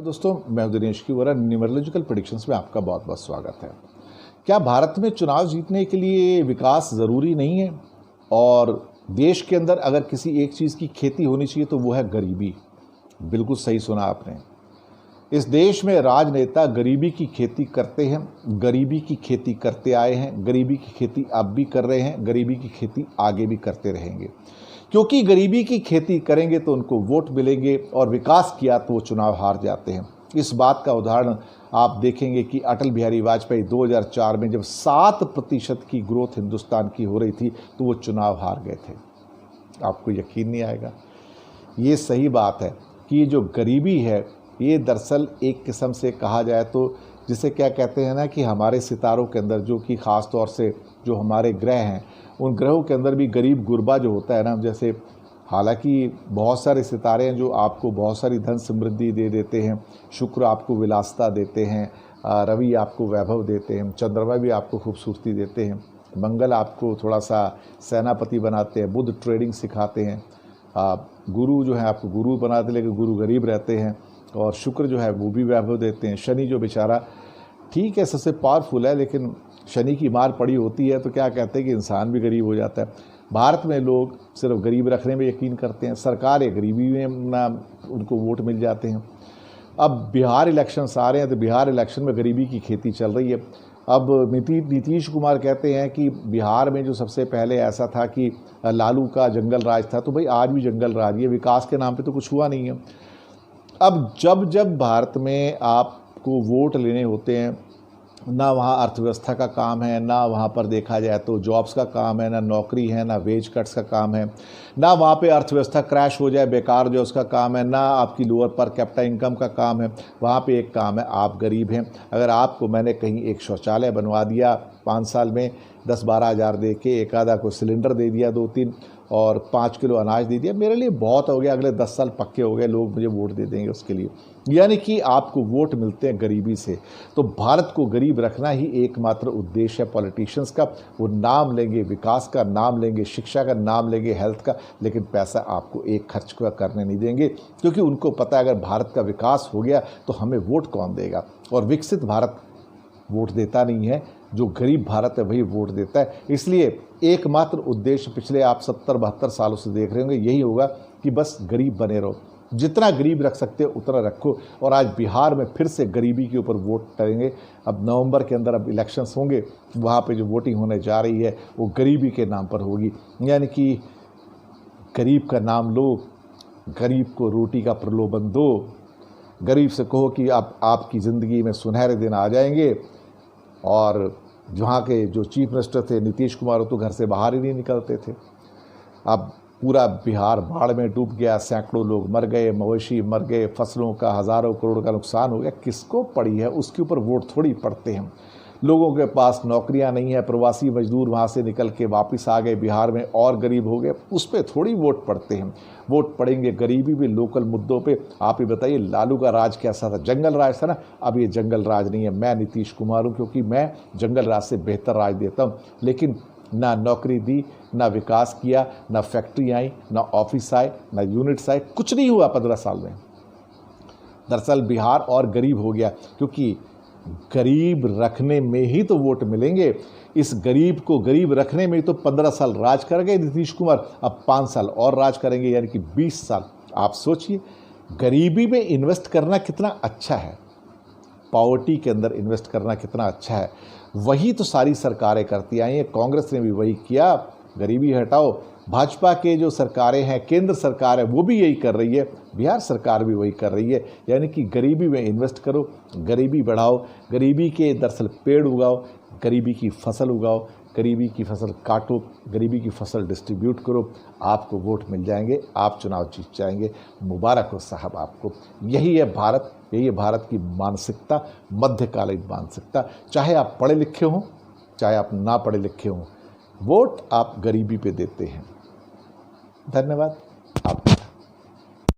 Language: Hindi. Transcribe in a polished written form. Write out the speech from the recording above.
तो दोस्तों, मैं दिनेश की वरा न्यूमरोलॉजिकल प्रेडिक्शंस में आपका बहुत बहुत स्वागत है। क्या भारत में चुनाव जीतने के लिए विकास ज़रूरी नहीं है? और देश के अंदर अगर किसी एक चीज़ की खेती होनी चाहिए तो वो है गरीबी। बिल्कुल सही सुना आपने। इस देश में राजनेता गरीबी की खेती करते हैं, गरीबी की खेती करते आए हैं, गरीबी की खेती अब भी कर रहे हैं, गरीबी की खेती आगे भी करते रहेंगे। क्योंकि गरीबी की खेती करेंगे तो उनको वोट मिलेंगे और विकास किया तो वो चुनाव हार जाते हैं। इस बात का उदाहरण आप देखेंगे कि अटल बिहारी वाजपेयी 2004 में जब 7% की ग्रोथ हिंदुस्तान की हो रही थी तो वो चुनाव हार गए थे। आपको यकीन नहीं आएगा। ये सही बात है कि ये जो गरीबी है ये दरअसल एक किस्म से कहा जाए तो जिसे क्या कहते हैं ना कि हमारे सितारों के अंदर जो कि ख़ास तौर से जो हमारे ग्रह हैं उन ग्रहों के अंदर भी गरीब गुरबा जो होता है ना, जैसे हालांकि बहुत सारे सितारे हैं जो आपको बहुत सारी धन समृद्धि दे देते हैं। शुक्र आपको विलासिता देते हैं, रवि आपको वैभव देते हैं, चंद्रमा भी आपको खूबसूरती देते हैं, मंगल आपको थोड़ा सा सेनापति बनाते हैं, बुध ट्रेडिंग सिखाते हैं, गुरु जो है आपको गुरु बनाते लेकिन गुरु गरीब रहते हैं, और शुक्र जो है वो भी वैभव देते हैं। शनि जो बेचारा ठीक है सबसे पावरफुल है लेकिन शनि की मार पड़ी होती है तो क्या कहते हैं कि इंसान भी गरीब हो जाता है। भारत में लोग सिर्फ गरीब रखने में यकीन करते हैं, सरकार या गरीबी में ना उनको वोट मिल जाते हैं। अब बिहार इलेक्शंस आ रहे हैं तो बिहार इलेक्शन में गरीबी की खेती चल रही है। अब नीतीश कुमार कहते हैं कि बिहार में जो सबसे पहले ऐसा था कि लालू का जंगल राज था, तो भाई आज भी जंगल राज, ये विकास के नाम पे तो कुछ हुआ नहीं है। अब जब भारत में आपको वोट लेने होते हैं, ना वहाँ अर्थव्यवस्था का काम है, ना वहाँ पर देखा जाए तो जॉब्स का काम है, ना नौकरी है, ना वेज कट्स का काम है, ना वहाँ पे अर्थव्यवस्था क्रैश हो जाए बेकार जो उसका काम है, ना आपकी लोअर पर कैपिटा इनकम का काम है। वहाँ पे एक काम है, आप गरीब हैं। अगर आपको मैंने कहीं एक शौचालय बनवा दिया 5 साल में 10-12 हज़ार दे के, एक आधा को सिलेंडर दे दिया 2-3 और 5 किलो अनाज दे दिया, मेरे लिए बहुत हो गया। अगले 10 साल पक्के हो गए, लोग मुझे वोट दे देंगे उसके लिए। यानी कि आपको वोट मिलते हैं गरीबी से। तो भारत को गरीब रखना ही एकमात्र उद्देश्य है पॉलिटिशियंस का। वो नाम लेंगे विकास का, नाम लेंगे शिक्षा का, नाम लेंगे हेल्थ का, लेकिन पैसा आपको एक खर्च करने नहीं देंगे, क्योंकि उनको पता है अगर भारत का विकास हो गया तो हमें वोट कौन देगा। और विकसित भारत वोट देता नहीं है, जो गरीब भारत है वही वोट देता है। इसलिए एकमात्र उद्देश्य पिछले आप 70-72 सालों से देख रहे होंगे यही होगा कि बस गरीब बने रहो, जितना गरीब रख सकते हो उतना रखो। और आज बिहार में फिर से गरीबी के ऊपर वोट करेंगे। अब नवंबर के अंदर अब इलेक्शंस होंगे, वहाँ पे जो वोटिंग होने जा रही है वो गरीबी के नाम पर होगी। यानी कि गरीब का नाम लो, गरीब को रोटी का प्रलोभन दो, गरीब से कहो कि अब आपकी ज़िंदगी में सुनहरे दिन आ जाएंगे। और जहाँ के जो चीफ मिनिस्टर थे नीतीश कुमार, वो तो घर से बाहर ही नहीं निकलते थे। अब पूरा बिहार बाढ़ में डूब गया, सैकड़ों लोग मर गए, मवेशी मर गए, फसलों का हज़ारों करोड़ का नुकसान हो गया। किसको पड़ी है, उसके ऊपर वोट थोड़ी पड़ते हैं। लोगों के पास नौकरियां नहीं है, प्रवासी मजदूर वहाँ से निकल के वापस आ गए बिहार में और गरीब हो गए, उस पर थोड़ी वोट पड़ते हैं। वोट पड़ेंगे गरीबी भी, लोकल मुद्दों पे। आप ही बताइए लालू का राज कैसा था, जंगल राज था ना। अब ये जंगल राज नहीं है। मैं नीतीश कुमार हूँ क्योंकि मैं जंगल राज से बेहतर राज देता हूँ, लेकिन ना नौकरी दी, ना विकास किया, ना फैक्ट्री आई, ना ऑफिस आए, ना यूनिट्स आए, कुछ नहीं हुआ 15 साल में। दरअसल बिहार और गरीब हो गया क्योंकि गरीब रखने में ही तो वोट मिलेंगे। इस गरीब को गरीब रखने में ही तो 15 साल राज कर गए नीतीश कुमार, अब 5 साल और राज करेंगे, यानी कि 20 साल। आप सोचिए गरीबी में इन्वेस्ट करना कितना अच्छा है, पॉवर्टी के अंदर इन्वेस्ट करना कितना अच्छा है। वही तो सारी सरकारें करती आई हैं, कांग्रेस ने भी वही किया, गरीबी हटाओ। भाजपा के जो सरकारें हैं, केंद्र सरकार है, वो भी यही कर रही है, बिहार सरकार भी वही कर रही है। यानी कि गरीबी में इन्वेस्ट करो, गरीबी बढ़ाओ, गरीबी के दरअसल पेड़ उगाओ, गरीबी की फसल उगाओ, गरीबी की फसल काटो, गरीबी की फसल डिस्ट्रीब्यूट करो, आपको वोट मिल जाएंगे, आप चुनाव जीत जाएंगे। मुबारक हो साहब आपको। यही है भारत, यही है भारत की मानसिकता, मध्यकालीन मानसिकता। चाहे आप पढ़े लिखे हों, चाहे आप ना पढ़े लिखे हों, वोट आप गरीबी पे देते हैं। धन्यवाद।